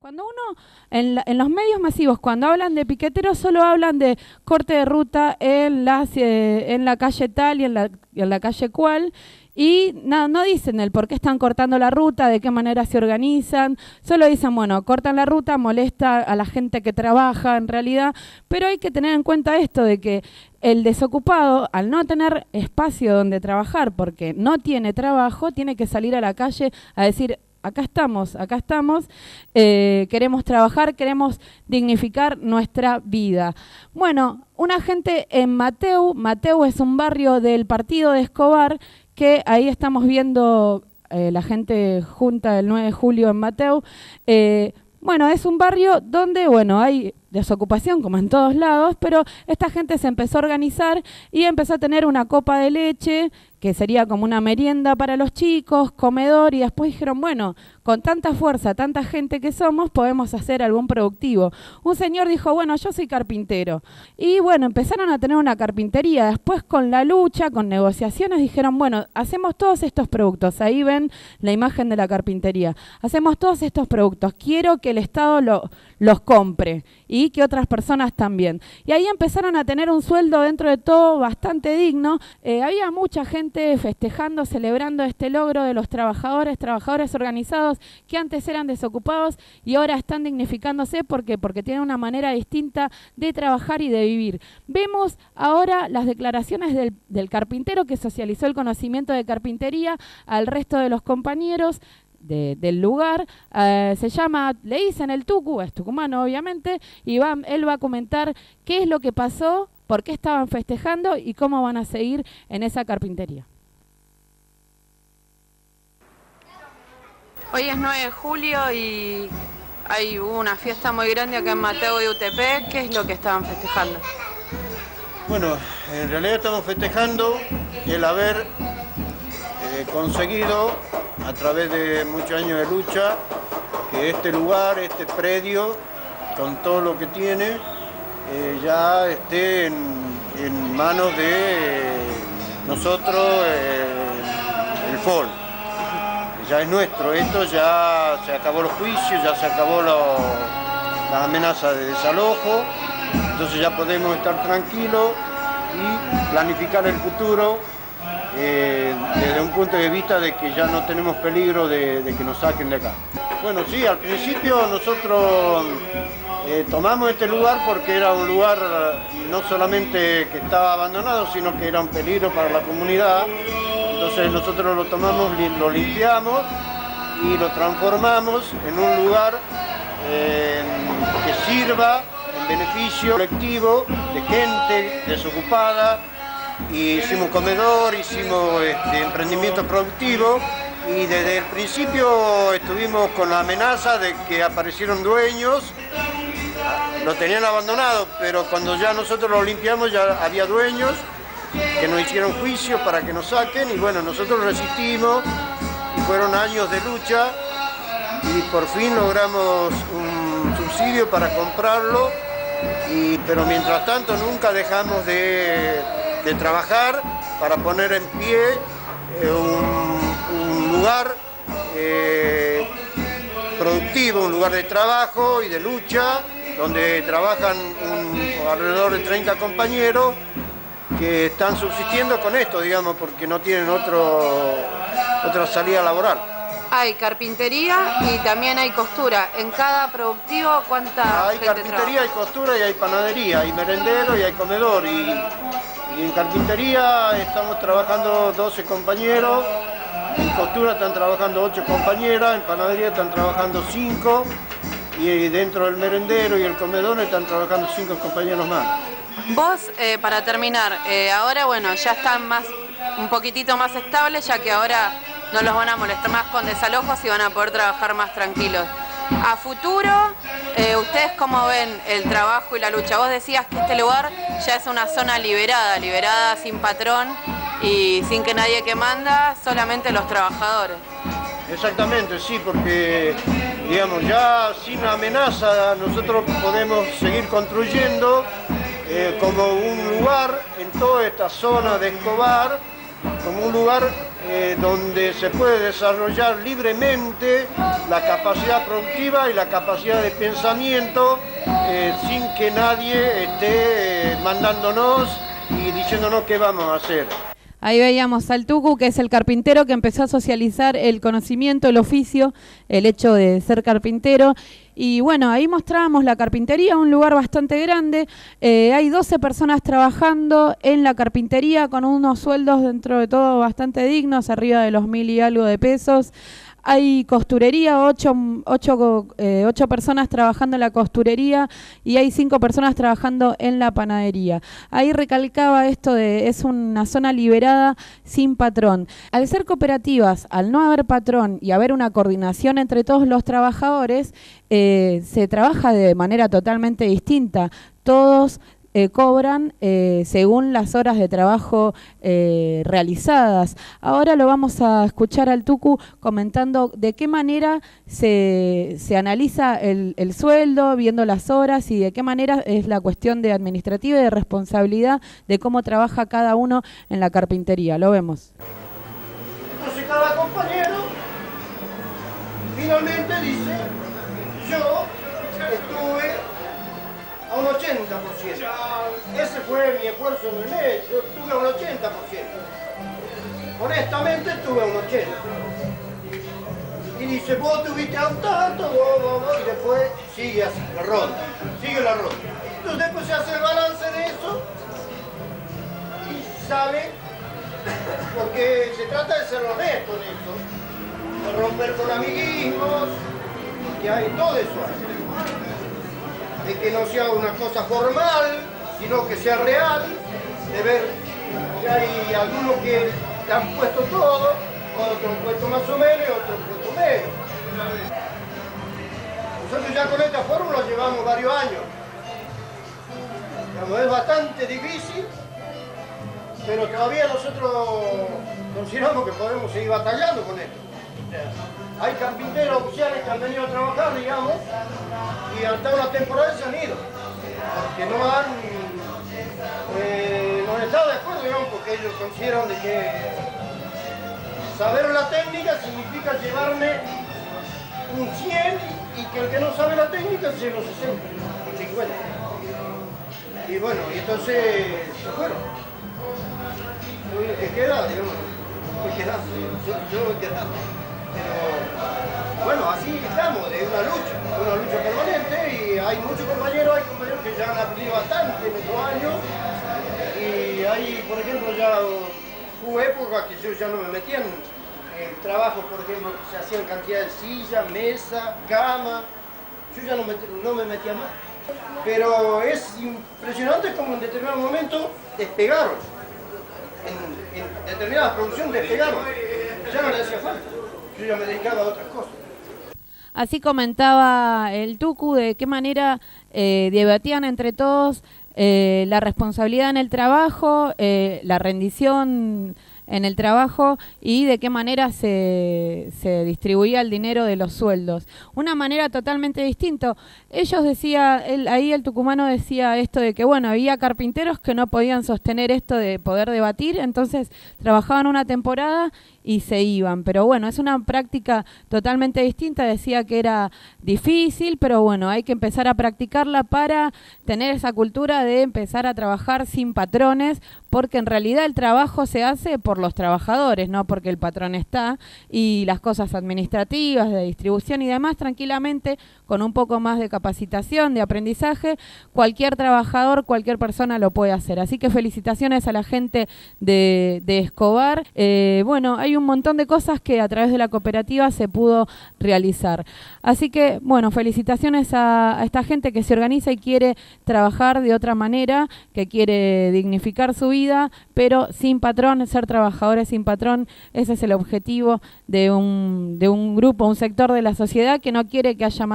Cuando uno, en los medios masivos, cuando hablan de piqueteros, solo hablan de corte de ruta en la calle tal y en la calle cual, y no dicen el por qué están cortando la ruta, de qué manera se organizan, solo dicen, bueno, cortan la ruta, molesta a la gente que trabaja en realidad, pero hay que tener en cuenta esto de que el desocupado, al no tener espacio donde trabajar porque no tiene trabajo, tiene que salir a la calle a decir, acá estamos, queremos trabajar, queremos dignificar nuestra vida. Bueno, una gente en Mateu es un barrio del partido de Escobar, que ahí estamos viendo la gente junta el 9 de julio en Mateu. Bueno, es un barrio donde, bueno, hay desocupación como en todos lados, pero esta gente se empezó a organizar y empezó a tener una copa de leche, que sería como una merienda para los chicos, comedor, y después dijeron, bueno, con tanta fuerza, tanta gente que somos, podemos hacer algún productivo. Un señor dijo, bueno, yo soy carpintero. Y bueno, empezaron a tener una carpintería. Después con la lucha, con negociaciones, dijeron, bueno, hacemos todos estos productos. Ahí ven la imagen de la carpintería. Hacemos todos estos productos. Quiero que el Estado los compre y que otras personas también. Y ahí empezaron a tener un sueldo dentro de todo bastante digno. Había mucha gente festejando, celebrando este logro de los trabajadores organizados que antes eran desocupados y ahora están dignificándose porque tienen una manera distinta de trabajar y de vivir. Vemos ahora las declaraciones del carpintero que socializó el conocimiento de carpintería al resto de los compañeros del lugar. Se llama, le dicen el Tucu, es tucumano obviamente, y él va a comentar qué es lo que pasó, por qué estaban festejando y cómo van a seguir en esa carpintería. Hoy es 9 de julio y hay una fiesta muy grande acá en Mateu y UTP. ¿Qué es lo que estaban festejando? Bueno, en realidad estamos festejando el haber conseguido, a través de muchos años de lucha, que este lugar, este predio, con todo lo que tiene, ya esté en manos de nosotros, el FOL. Ya es nuestro, esto ya se acabó los juicios, ya se acabó las amenazas de desalojo, entonces ya podemos estar tranquilos y planificar el futuro desde un punto de vista de que ya no tenemos peligro de que nos saquen de acá. Bueno, sí, al principio nosotros tomamos este lugar porque era un lugar no solamente que estaba abandonado, sino que era un peligro para la comunidad. Entonces nosotros lo tomamos, lo limpiamos y lo transformamos en un lugar que sirva en beneficio colectivo de gente desocupada. Y hicimos comedor, hicimos emprendimiento productivo y desde el principio estuvimos con la amenaza de que aparecieron dueños, lo tenían abandonado, pero cuando ya nosotros lo limpiamos ya había dueños que nos hicieron juicio para que nos saquen y bueno, nosotros resistimos y fueron años de lucha y por fin logramos un subsidio para comprarlo, pero mientras tanto nunca dejamos de trabajar para poner en pie un lugar productivo, un lugar de trabajo y de lucha, donde trabajan alrededor de 30 compañeros que están subsistiendo con esto, digamos, porque no tienen otra salida laboral. Hay carpintería y también hay costura. En cada productivo, ¿cuánta hay gente carpintería, trabaja? hay costura y hay panadería, hay merendero y hay comedor. Y en carpintería estamos trabajando 12 compañeros, en costura están trabajando 8 compañeras, en panadería están trabajando 5 y dentro del merendero y el comedor están trabajando 5 compañeros más. Vos, para terminar, ahora bueno, ya están un poquitito más estables, ya que ahora no los van a molestar más con desalojos y van a poder trabajar más tranquilos. A futuro, ¿ustedes cómo ven el trabajo y la lucha? Vos decías que este lugar ya es una zona liberada sin patrón y sin que nadie que manda, solamente los trabajadores. Exactamente, sí, porque digamos ya sin amenaza nosotros podemos seguir construyendo como un lugar en toda esta zona de Escobar como un lugar donde se puede desarrollar libremente la capacidad productiva y la capacidad de pensamiento sin que nadie esté mandándonos y diciéndonos qué vamos a hacer. Ahí veíamos al Tucu, que es el carpintero que empezó a socializar el conocimiento, el oficio, el hecho de ser carpintero. Y bueno, ahí mostrábamos la carpintería, un lugar bastante grande. Hay 12 personas trabajando en la carpintería con unos sueldos dentro de todo bastante dignos, arriba de los 1.000 y algo de pesos. Hay costurería, 8 personas trabajando en la costurería y hay 5 personas trabajando en la panadería. Ahí recalcaba esto de es una zona liberada sin patrón. Al ser cooperativas, al no haber patrón y haber una coordinación entre todos los trabajadores, se trabaja de manera totalmente distinta. Todos cobran según las horas de trabajo realizadas. Ahora lo vamos a escuchar al Tucu comentando de qué manera se analiza el sueldo, viendo las horas y de qué manera es la cuestión de administrativa y de responsabilidad de cómo trabaja cada uno en la carpintería. Lo vemos. Entonces cada compañero finalmente dice, yo estuve a un 80%. Ese fue mi esfuerzo en el mes, yo estuve a un 80%. Honestamente estuve a un 80%. Y dice, vos tuviste a un tanto, y después sigue así, la ronda, sigue la ronda. Entonces después se hace el balance de eso y sale, porque se trata de ser honesto en eso, de romper con amiguismos, que hay todo eso ahí. De que no sea una cosa formal, sino que sea real, de ver que hay algunos que han puesto todo, otros han puesto más o menos y otros han puesto menos. Nosotros ya con esta fórmula llevamos varios años. Es bastante difícil, pero todavía nosotros consideramos que podemos seguir batallando con esto. Hay carpinteros oficiales que han venido a trabajar, digamos, y hasta una temporada se han ido, porque no han estado de acuerdo, digamos, porque ellos consideran de que saber la técnica significa llevarme un 100 y que el que no sabe la técnica se los 60, un 50. Y bueno, y entonces se fueron. ¿Qué queda? Digamos, yo voy quedando. Pero bueno, así estamos, es una lucha permanente y hay muchos compañeros, que ya han aprendido bastante en estos años y hay, por ejemplo, ya hubo épocas que yo ya no me metía en trabajos, por ejemplo, que se hacían cantidad de sillas, mesa, cama, yo ya no me metía más. Pero es impresionante como en determinado momento despegaron, en determinada producción despegaron, ya no le hacía falta. Yo ya me dedicaba a otras cosas. Así comentaba el Tucu de qué manera debatían entre todos la responsabilidad en el trabajo, la rendición en el trabajo y de qué manera se distribuía el dinero de los sueldos. Una manera totalmente distinta. Ellos ahí el tucumano decía esto de que, bueno, había carpinteros que no podían sostener esto de poder debatir, entonces trabajaban una temporada y se iban. Pero bueno, es una práctica totalmente distinta. Decía que era difícil, pero bueno, hay que empezar a practicarla para tener esa cultura de empezar a trabajar sin patrones, porque en realidad el trabajo se hace por los trabajadores, no porque el patrón está, y las cosas administrativas, de distribución y demás, tranquilamente, con un poco más de capacitación, de aprendizaje, cualquier trabajador, cualquier persona lo puede hacer. Así que felicitaciones a la gente de Escobar. Bueno, hay un montón de cosas que a través de la cooperativa se pudo realizar. Así que, bueno, felicitaciones a esta gente que se organiza y quiere trabajar de otra manera, que quiere dignificar su vida, pero sin patrón, ser trabajadores sin patrón. Ese es el objetivo de un grupo, un sector de la sociedad que no quiere que haya más